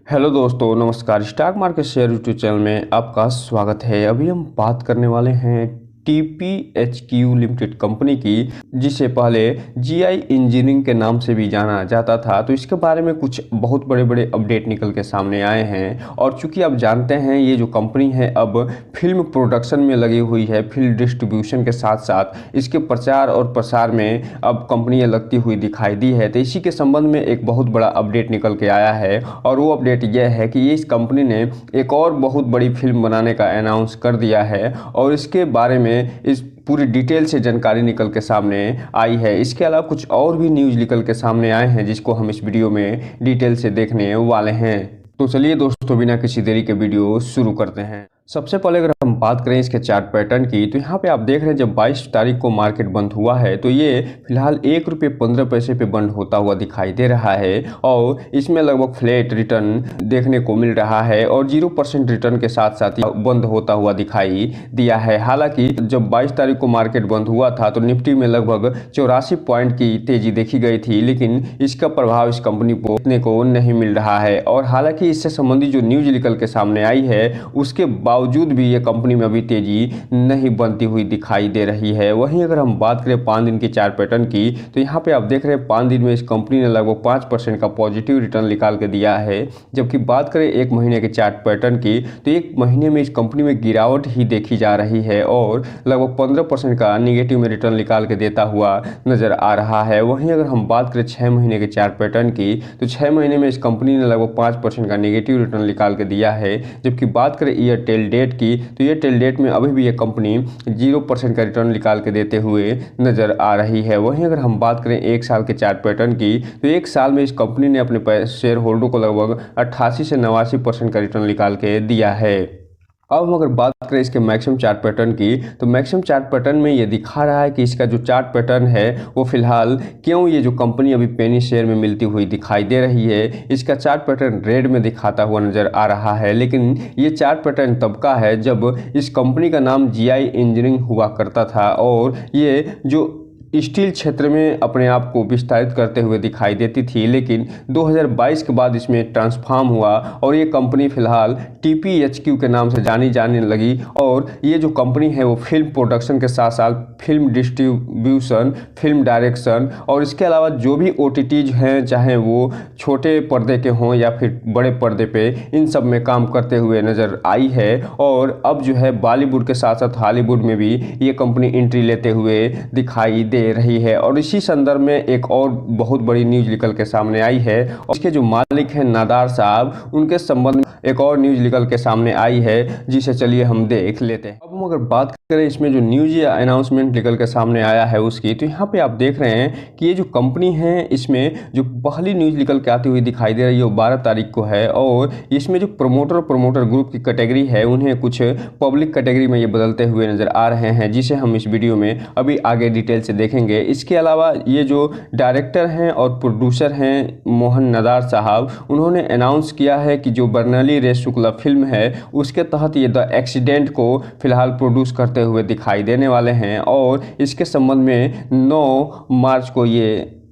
Hello दोस्तों, नमस्कार। Stock market share YouTube channel में आपका स्वागत है। अभी हम बात करने वाले हैं TPHQ लिमिटेड कंपनी की, जिसे पहले GI इंजीनियरिंग के नाम से भी जाना जाता था। तो इसके बारे में कुछ बहुत बड़े बड़े अपडेट निकल के सामने आए हैं। और चूंकि आप जानते हैं ये जो कंपनी है अब फिल्म प्रोडक्शन में लगी हुई है, फिल्म डिस्ट्रीब्यूशन के साथ साथ इसके प्रचार और प्रसार में अब कंपनियां लगती हुई दिखाई दी है। तो इसी के संबंध में एक बहुत बड़ा अपडेट निकल के आया है, और वो अपडेट यह है कि ये इस कंपनी ने एक और बहुत बड़ी फिल्म बनाने का अनाउंस कर दिया है, और इसके बारे में इस पूरी डिटेल से जानकारी निकल के सामने आई है। इसके अलावा कुछ और भी न्यूज़ निकल के सामने आए हैं, जिसको हम इस वीडियो में डिटेल से देखने वाले हैं। तो चलिए दोस्तों, बिना किसी देरी के वीडियो शुरू करते हैं। सबसे पहले अगर हम बात करें इसके चार्ट पैटर्न की, तो यहाँ पे आप देख रहे हैं जब 22 तारीख को मार्केट बंद हुआ है तो ये फिलहाल ₹1.15 पे बंद होता हुआ दिखाई दे रहा है, और इसमें लगभग फ्लैट रिटर्न देखने को मिल रहा है और 0% रिटर्न के साथ साथ ही बंद होता हुआ दिखाई दिया है। हालांकि जब 22 तारीख को मार्केट बंद हुआ था तो निफ्टी में लगभग 84 पॉइंट की तेजी देखी गई थी, लेकिन इसका प्रभाव इस कंपनी को देखने को नहीं मिल रहा है। और हालांकि इससे संबंधित जो न्यूज निकल के सामने आई है उसके बावजूद भी ये कंपनी में अभी तेजी नहीं बनती हुई दिखाई दे रही है। वहीं अगर हम बात करें 5 दिन की चार्ट पैटर्न की, तो यहाँ पे आप देख रहे हैं 5 दिन में इस कंपनी ने लगभग 5% का पॉजिटिव रिटर्न निकाल के दिया है। जबकि बात करें 1 महीने के चार्ट पैटर्न की, तो 1 महीने में इस कंपनी में गिरावट ही देखी जा रही है और लगभग 15% का निगेटिव में रिटर्न निकाल के देता हुआ नजर आ रहा है। वहीं अगर हम बात करें 6 महीने के चार्ट पैटर्न की, तो 6 महीने में इस कंपनी ने लगभग 5% का नेगेटिव रिटर्न निकाल के दिया है। जबकि बात करें ईयर टेल डेट की, तो ये टेल डेट में अभी भी ये कंपनी 0% का रिटर्न निकाल के देते हुए नजर आ रही है। वहीं अगर हम बात करें 1 साल के चार्ट पैटर्न की, तो 1 साल में इस कंपनी ने अपने शेयर होल्डर को लगभग 88 से 89% का रिटर्न निकाल के दिया है। अब हम अगर बात करें इसके मैक्सिमम चार्ट पैटर्न की, तो मैक्सिमम चार्ट पैटर्न में ये दिखा रहा है कि इसका जो चार्ट पैटर्न है वो फिलहाल क्यों ये जो कंपनी अभी पेनी शेयर में मिलती हुई दिखाई दे रही है, इसका चार्ट पैटर्न रेड में दिखाता हुआ नजर आ रहा है। लेकिन ये चार्ट पैटर्न तब का है जब इस कंपनी का नाम GI इंजीनियरिंग हुआ करता था, और ये जो स्टील क्षेत्र में अपने आप को विस्तारित करते हुए दिखाई देती थी। लेकिन 2022 के बाद इसमें ट्रांसफॉर्म हुआ और ये कंपनी फिलहाल TPHQ के नाम से जानी जाने लगी। और ये जो कंपनी है वो फिल्म प्रोडक्शन के साथ साथ फिल्म डिस्ट्रीब्यूशन, फिल्म डायरेक्शन और इसके अलावा जो भी OTTs हैं, चाहे वो छोटे पर्दे के हों या फिर बड़े पर्दे पे, इन सब में काम करते हुए नज़र आई है। और अब जो है बॉलीवुड के साथ साथ हॉलीवुड में भी ये कंपनी एंट्री लेते हुए दिखाई दे रही है। और इसी संदर्भ में एक और बहुत बड़ी न्यूज निकल के सामने आई है, और इसके जो मालिक हैं नादार साहब, उनके संबंध में एक और न्यूज निकल के सामने आई है, जिसे चलिए हम देख लेते हैं। अब हम अगर बात करें इसमें जो न्यूज या अनाउंसमेंट निकल के सामने आया है उसकी, तो यहाँ पे आप देख रहे हैं कि ये जो कंपनी है इसमें जो पहली न्यूज निकल के आती हुई दिखाई दे रही है वो 12 तारीख को है। और इसमें जो प्रमोटर ग्रुप की कैटेगरी है उन्हें कुछ पब्लिक कैटेगरी में ये बदलते हुए नजर आ रहे हैं, जिसे हम इस वीडियो में अभी आगे डिटेल से देखेंगे। इसके अलावा ये जो डायरेक्टर हैं और प्रोड्यूसर हैं मोहन नदार साहब, उन्होंने अनाउंस किया है कि जो बर्नली रे शुक्ला फिल्म है उसके तहत ये द एक्सीडेंट को फिलहाल प्रोड्यूस करते हुए दिखाई देने वाले हैं। और इसके संबंध में 9 मार्च को ये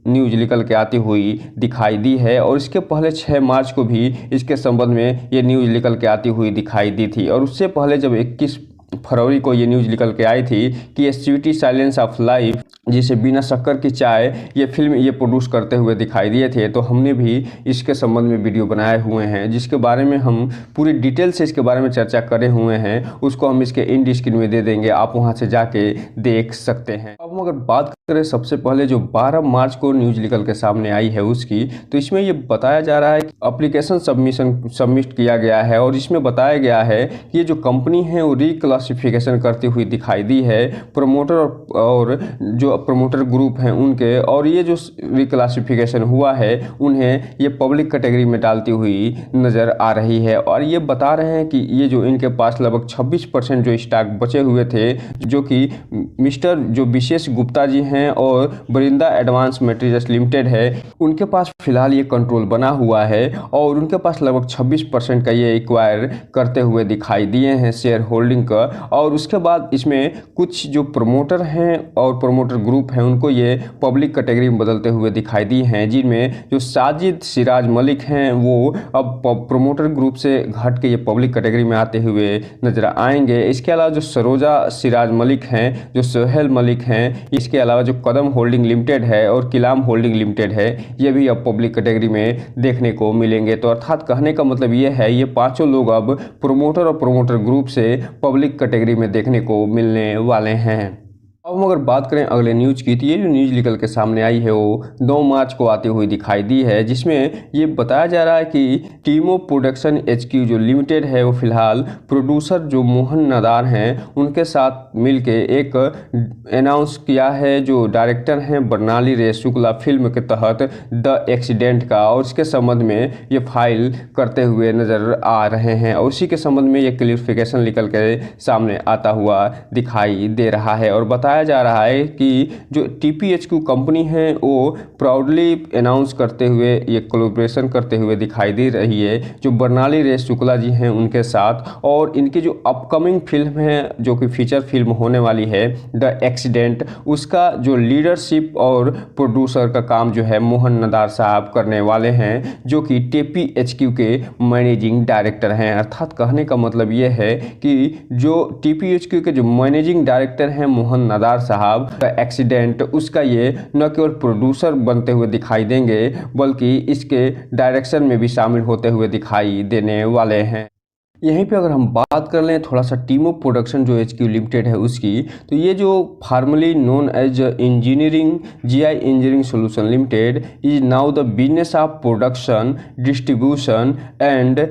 न्यूज निकल के आती हुई दिखाई दी है, और इसके पहले 6 मार्च को भी इसके संबंध में ये न्यूज निकल के आती हुई दिखाई दी थी। और उससे पहले जब 21 फरवरी को ये न्यूज निकल के आई थी कि स्वीटी साइलेंस ऑफ लाइफ, जिसे बिना शक्कर की चाय, ये फिल्म ये प्रोड्यूस करते हुए दिखाई दिए थे, तो हमने भी इसके संबंध में वीडियो बनाए हुए हैं, जिसके बारे में हम पूरी डिटेल से इसके बारे में चर्चा करे हुए हैं। उसको हम इसके इंड स्क्रीन में दे देंगे, आप वहां से जाके देख सकते हैं। अब हम अगर बात करें सबसे पहले जो 12 मार्च को न्यूज निकल के सामने आई है उसकी, तो इसमें ये बताया जा रहा है कि एप्लीकेशन सबमिट किया गया है, और इसमें बताया गया है कि ये जो कंपनी है वो रिक्लासिफिकेशन करती हुई दिखाई दी है प्रमोटर और जो प्रमोटर ग्रुप हैं उनके, और ये जो रिक्लासिफिकेशन हुआ है उन्हें ये पब्लिक कैटेगरी में डालती हुई नज़र आ रही है। और ये बता रहे हैं कि ये जो इनके पास लगभग 26% जो स्टॉक बचे हुए थे, जो कि मिस्टर जो विशेष गुप्ता जी हैं और बरिंदा एडवांस मटेरियल्स लिमिटेड है, उनके पास फिलहाल ये कंट्रोल बना हुआ है, और उनके पास लगभग 26% का ये एक्वायर करते हुए दिखाई दिए हैं शेयर होल्डिंग का। और उसके बाद इसमें कुछ जो प्रमोटर हैं और प्रमोटर ग्रुप हैं उनको ये पब्लिक कैटेगरी में बदलते हुए दिखाई दी हैं, जिनमें जो साजिद सिराज मलिक हैं वो अब प्रोमोटर ग्रुप से घट के ये पब्लिक कैटेगरी में आते हुए नजर आएंगे। इसके अलावा जो सरोजा सिराज मलिक हैं, जो सोहेल मलिक हैं, इसके अलावा जो कदम होल्डिंग लिमिटेड है और किलाम होल्डिंग लिमिटेड है, ये भी अब पब्लिक कैटेगरी में देखने को मिलेंगे। तो अर्थात कहने का मतलब ये है, ये पांचों लोग अब प्रोमोटर और प्रोमोटर ग्रुप से पब्लिक कैटेगरी में देखने को मिलने वाले हैं। अब हम अगर बात करें अगले न्यूज़ की, तो ये जो न्यूज़ निकल के सामने आई है वो 9 मार्च को आती हुई दिखाई दी है, जिसमें ये बताया जा रहा है कि टीमो प्रोडक्शन HQ जो लिमिटेड है वो फिलहाल प्रोड्यूसर जो मोहन नदार हैं उनके साथ मिलके एक अनाउंस किया है, जो डायरेक्टर हैं बर्नाली रे शुक्ला फिल्म के तहत द एक्सीडेंट का, और इसके संबंध में ये फाइल करते हुए नज़र आ रहे हैं और उसी के संबंध में ये क्लियरिफिकेशन निकल के सामने आता हुआ दिखाई दे रहा है। और बताया जा रहा है कि जो TPHQ कंपनी है वो प्राउडली अनाउंस करते हुए ये कोलैबोरेशन करते हुए दिखाई दे रही है जो बर्नाली रे शुक्ला जी हैं उनके साथ, और इनकी जो अपकमिंग फिल्म है जो कि फीचर फिल्म होने वाली है द एक्सीडेंट, उसका जो लीडरशिप और प्रोड्यूसर का काम जो है मोहन नदार साहब करने वाले हैं, जो कि TPHQ के मैनेजिंग डायरेक्टर हैं। अर्थात कहने का मतलब ये है कि जो TPHQ के जो मैनेजिंग डायरेक्टर हैं मोहन नदार साहब, एक्सीडेंट उसका ये न केवल प्रोड्यूसर बनते हुए दिखाई देंगे बल्कि इसके डायरेक्शन में भी शामिल होते हुए दिखाई देने वाले हैं। यहीं पे अगर हम बात कर लें थोड़ा सा टीमो प्रोडक्शन जो HQ लिमिटेड है उसकी, तो ये जो formally known as engineering GI engineering solution limited is now the business of production distribution and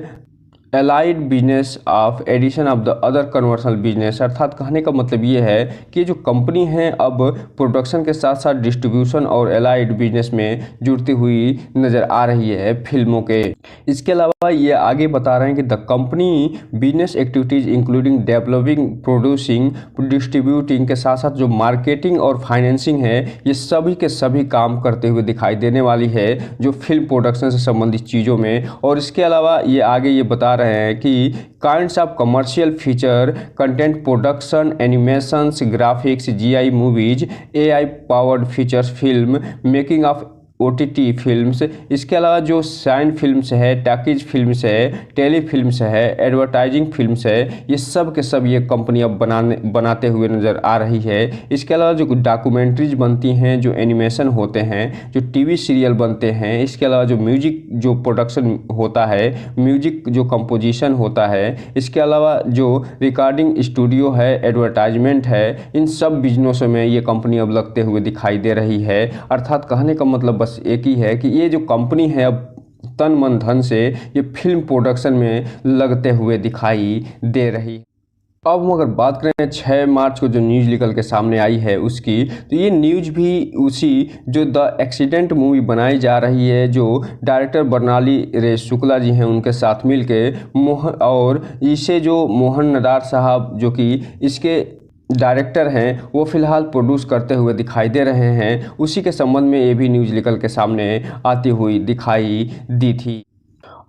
allied business of addition of the other conventional business. अर्थात कहने का मतलब ये है कि जो कंपनी है अब प्रोडक्शन के साथ साथ डिस्ट्रीब्यूशन और एलाइड बिजनेस में जुड़ती हुई नज़र आ रही है फिल्मों के। इसके अलावा ये आगे बता रहे हैं कि the company business activities including developing producing distributing के साथ साथ जो मार्केटिंग और फाइनेंसिंग है, ये सभी के सभी काम करते हुए दिखाई देने वाली है जो फिल्म प्रोडक्शन से संबंधित चीज़ों में। और इसके अलावा ये आगे ये बता रहे हैं कि kinds of commercial feature content production animations graphics GI movies AI powered features film making of OTT films, इसके अलावा जो साइन फिल्म्स है, टैकेज फिल्म्स है, टेली फिल्म्स है, एडवर्टाइजिंग फिल्म्स है, ये सब के सब ये कंपनी अब बनाते हुए नज़र आ रही है। इसके अलावा जो डॉक्यूमेंट्रीज बनती हैं, जो एनिमेशन होते हैं, जो TV सीरियल बनते हैं, इसके अलावा जो म्यूजिक जो प्रोडक्शन होता है, म्यूजिक जो कंपोजिशन होता है, इसके अलावा जो रिकॉर्डिंग स्टूडियो है, एडवर्टाइजमेंट है, इन सब बिजनेसों में ये कंपनी अब लगते हुए दिखाई दे रही है। अर्थात कहने का मतलब बस एक ही है कि ये जो कंपनी है अब तन मन धन से ये फिल्म प्रोडक्शन में लगते हुए दिखाई दे रही है। अब हम अगर बात करें 6 मार्च को जो न्यूज़ निकल के सामने आई है उसकी, तो ये न्यूज़ भी उसी जो द एक्सीडेंट मूवी बनाई जा रही है, जो डायरेक्टर बर्नाली रे शुक्ला जी हैं उनके साथ मिलके और इसे जो मोहन नदार साहब जो कि इसके डायरेक्टर हैं वो फिलहाल प्रोड्यूस करते हुए दिखाई दे रहे हैं, उसी के संबंध में ये भी न्यूज़ निकल के सामने आती हुई दिखाई दी थी।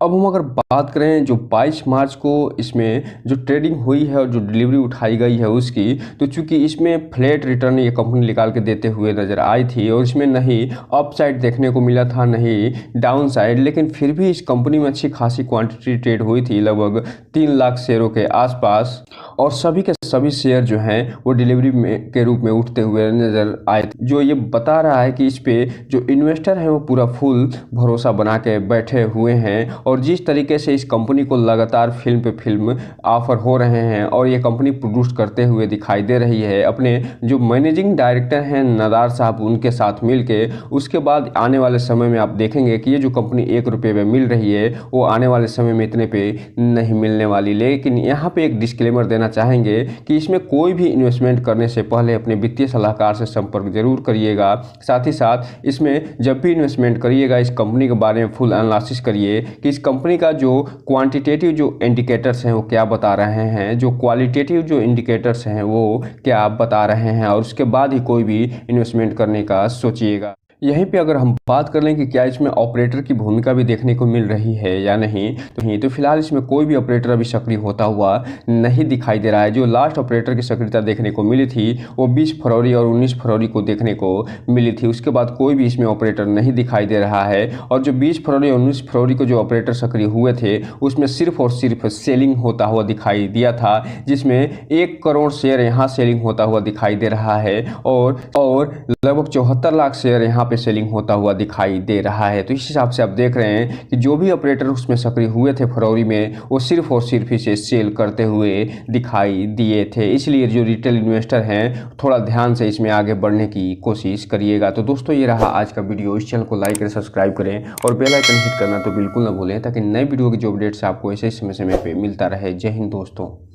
अब हम अगर बात करें जो 22 मार्च को इसमें जो ट्रेडिंग हुई है और जो डिलीवरी उठाई गई है उसकी, तो चूंकि इसमें फ्लैट रिटर्न ये कंपनी निकाल के देते हुए नज़र आई थी और इसमें नहीं अप साइड देखने को मिला था नहीं डाउन साइड, लेकिन फिर भी इस कंपनी में अच्छी खासी क्वांटिटी ट्रेड हुई थी, लगभग 3 लाख शेयरों के आसपास, और सभी के सभी शेयर जो हैं वो डिलीवरी के रूप में उठते हुए नज़र आए, जो ये बता रहा है कि इस पे जो इन्वेस्टर हैं वो पूरा फुल भरोसा बना के बैठे हुए हैं। और जिस तरीके से इस कंपनी को लगातार फिल्म पे फिल्म ऑफर हो रहे हैं और ये कंपनी प्रोड्यूस करते हुए दिखाई दे रही है अपने जो मैनेजिंग डायरेक्टर हैं नदार साहब उनके साथ मिलके, उसके बाद आने वाले समय में आप देखेंगे कि ये जो कंपनी 1 रुपये में मिल रही है वो आने वाले समय में इतने पे नहीं मिलने वाली। लेकिन यहाँ पे एक डिस्क्लेमर देना चाहेंगे कि इसमें कोई भी इन्वेस्टमेंट करने से पहले अपने वित्तीय सलाहकार से संपर्क जरूर करिएगा। साथ ही साथ इसमें जब भी इन्वेस्टमेंट करिएगा इस कंपनी के बारे में फुल एनालिसिस करिए कि इस कंपनी का जो क्वांटिटेटिव जो इंडिकेटर्स हैं वो क्या बता रहे हैं, जो क्वालिटेटिव जो इंडिकेटर्स हैं वो क्या बता रहे हैं, और उसके बाद ही कोई भी इन्वेस्टमेंट करने का सोचिएगा। यहीं पे अगर हम बात कर लें कि क्या इसमें ऑपरेटर की भूमिका भी देखने को मिल रही है या नहीं, तो फिलहाल इसमें कोई भी ऑपरेटर अभी सक्रिय होता हुआ नहीं दिखाई दे रहा है। जो लास्ट ऑपरेटर की सक्रियता देखने को मिली थी वो 20 फरवरी और 19 फरवरी को देखने को मिली थी। उसके बाद कोई भी इसमें ऑपरेटर नहीं दिखाई दे रहा है। और जो 20 फरवरी और 19 फरवरी को जो ऑपरेटर सक्रिय हुए थे उसमें सिर्फ और सिर्फ सेलिंग होता हुआ दिखाई दिया था, जिसमें 1 करोड़ शेयर यहाँ सेलिंग होता हुआ दिखाई दे रहा है और लगभग 74 लाख शेयर यहाँ पे सेलिंग होता हुआ दिखाई दे रहा है। तो इस हिसाब से आप देख रहे हैं कि जो भी ऑपरेटर उसमें सक्रिय हुए थे फरवरी में वो सिर्फ और सिर्फ इसे सेल करते हुए दिखाई दिए थे। इसलिए जो रिटेल इन्वेस्टर हैं थोड़ा ध्यान से इसमें आगे बढ़ने की कोशिश करिएगा। तो दोस्तों ये रहा आज का वीडियो। इस चैनल को लाइक करें, सब्सक्राइब करें और बेल आइकन हिट करना तो बिल्कुल ना भूलें, ताकि नए वीडियो की जो अपडेट्स आपको ऐसे समय पे मिलता रहे। जय हिंद दोस्तों।